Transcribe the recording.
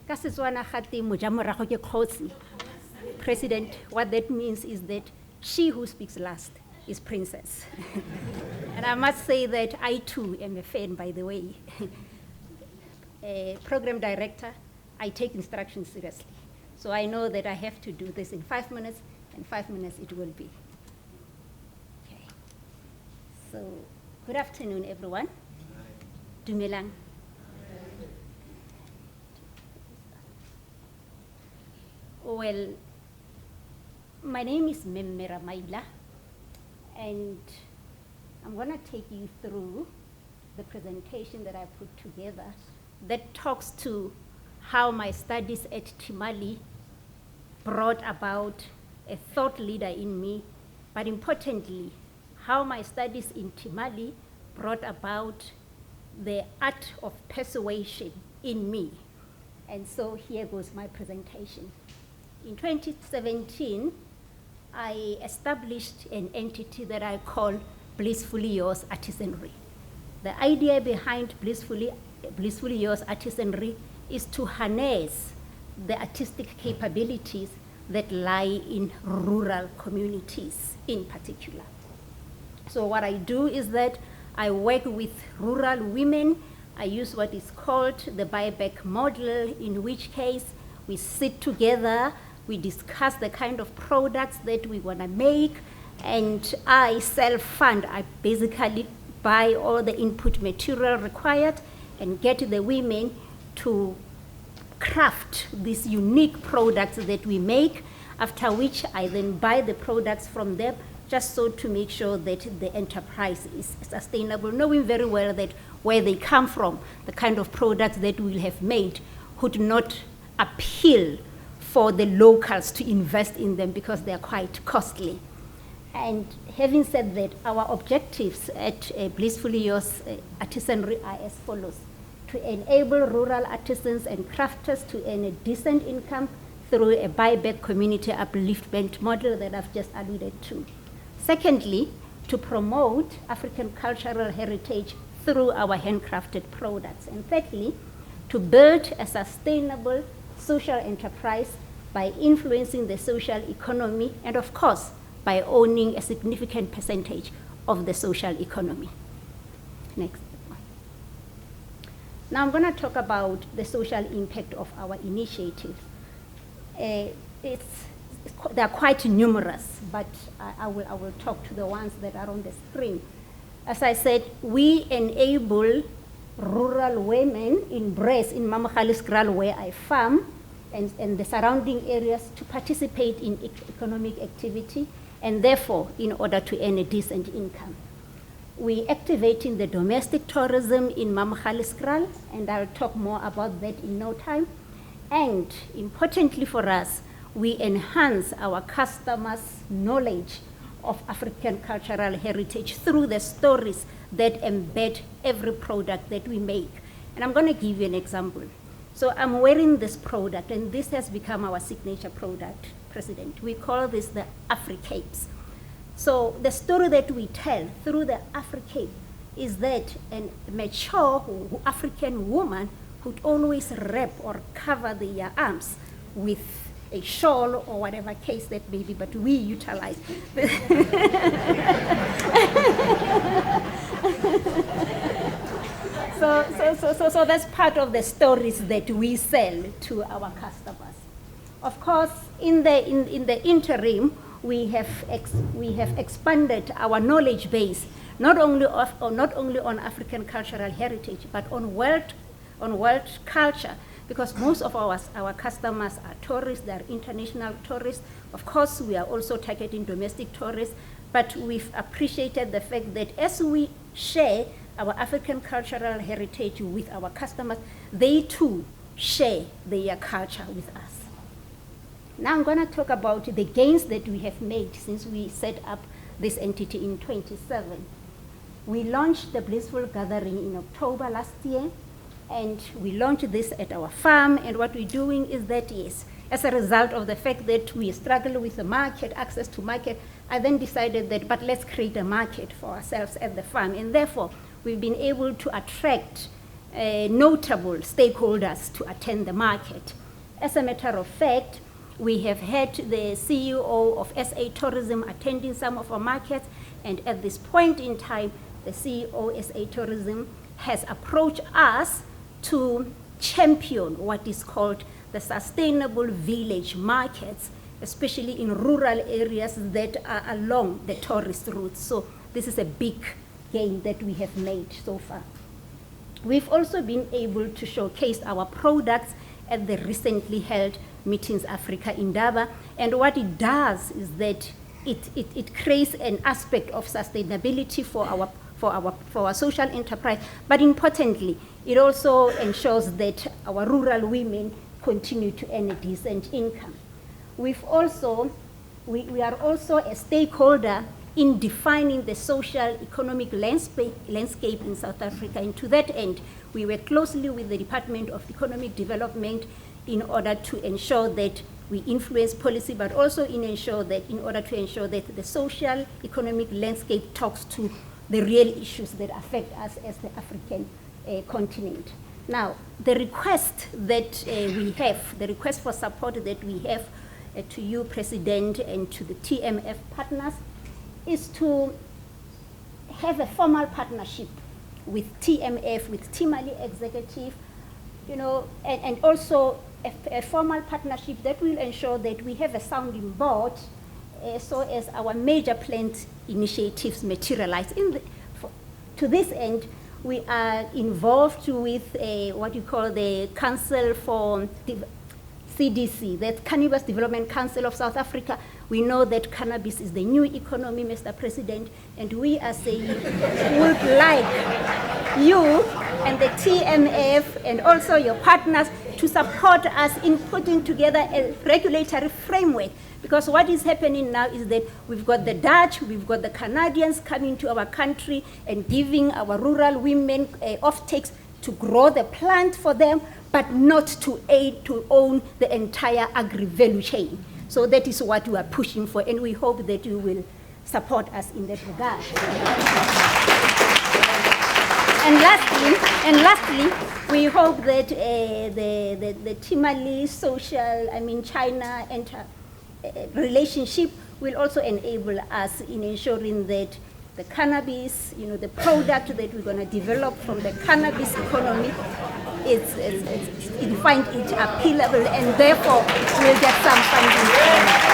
ka Setswana gate moja morago ke kgotsi. President, what that means is that she who speaks last is princess. And I must say that I too am a fan, by the way. Program director, I take instructions seriously. So I know that I have to do this in 5 minutes, and 5 minutes it will be. Okay. So, good afternoon, everyone. Dumelang. Well, my name is Memme Ramaila, and I'm going to take you through the presentation that I put together that talks to how my studies at TMALI brought about a thought leader in me, but importantly, how my studies in TMALI brought about the art of persuasion in me. And so here goes my presentation. In 2017, I established an entity that I call Blissfully Yours Artisanry. The idea behind Blissfully Yours Artisanry is to harness the artistic capabilities that lie in rural communities in particular. So what I do is that I work with rural women. I use what is called the buyback model, in which case we sit together, we discuss the kind of products that we want to make, and I self-fund. I basically buy all the input material required and get the women to craft these unique products that we make, after which I then buy the products from them, just so to make sure that the enterprise is sustainable, knowing very well that where they come from, the kind of products that we have made would not appeal for the locals to invest in them because they are quite costly. And having said that, our objectives at Blissfully Yours Artisanry are as follows: to enable rural artisans and crafters to earn a decent income through a buyback community upliftment model that I've just alluded to. Secondly, to promote African cultural heritage through our handcrafted products. And thirdly, to build a sustainable social enterprise by influencing the social economy, and of course, by owning a significant percentage of the social economy. Next. Now I'm going to talk about the social impact of our initiative. There are quite numerous, but I will talk to the ones that are on the screen. As I said, we enable rural women in Brest, in Mamachalisgral, where I farm, and the surrounding areas to participate in economic activity, and therefore, in order to earn a decent income. We activating the domestic tourism in Mamachalisgral, and I'll talk more about that in no time. And importantly for us, we enhance our customers' knowledge of African cultural heritage through the stories that embed every product that we make. And I'm going to give you an example. So I'm wearing this product, and this has become our signature product, President. We call this the Africapes. So the story that we tell through the Africape is that a mature African woman would always wrap or cover their arms with a shawl or whatever case that may be, but we utilize. So that's part of the stories that we sell to our customers. Of course, in the interim, we have expanded our knowledge base, not only on African cultural heritage, but on world culture, because most of our customers are tourists, they are international tourists. Of course, we are also targeting domestic tourists, but we've appreciated the fact that as we share our African cultural heritage with our customers, they too share their culture with us. Now I'm going to talk about the gains that we have made since we set up this entity in 2017. We launched the Blissful Gathering in October last year, and we launched this at our farm, and what we're doing is that, yes, as a result of the fact that we struggle with the market, access to market, I then decided that, but let's create a market for ourselves at the farm, and therefore we've been able to attract notable stakeholders to attend the market. As a matter of fact, we have had the CEO of SA Tourism attending some of our markets, and at this point in time, the CEO of SA Tourism has approached us to champion what is called the sustainable village markets, especially in rural areas that are along the tourist routes. So this is a big gain that we have made so far. We've also been able to showcase our products at the recently held Meetings Africa in Thabo, and what it does is that it creates an aspect of sustainability for our social enterprise, but importantly, it also ensures that our rural women continue to earn a decent income. We are also a stakeholder in defining the social economic landscape in South Africa, and to that end, we work closely with the Department of Economic Development in order to ensure that we influence policy, but also in order to ensure that the social economic landscape talks to the real issues that affect us as the African continent. Now, the request that we have, the request for support that we have to you, President, and to the TMF partners, is to have a formal partnership with TMF, with TMALI executive, and also a formal partnership that will ensure that we have a sounding board so as our major planned initiatives materialize. To this end, we are involved with what you call the Council for CDC, that Cannabis Development Council of South Africa. We know that cannabis is the new economy, Mr. President, and we are saying we would like you and the TMF and also your partners to support us in putting together a regulatory framework. Because what is happening now is that we've got the Dutch, we've got the Canadians coming to our country and giving our rural women off-takes to grow the plant for them, but not to own the entire agri-value chain. So that is what we are pushing for, and we hope that you will support us in that regard. And lastly, we hope that the TMALI China relationship will also enable us in ensuring that the cannabis, the product that we're going to develop from the cannabis economy, it find it appealable, and therefore we'll get some funding.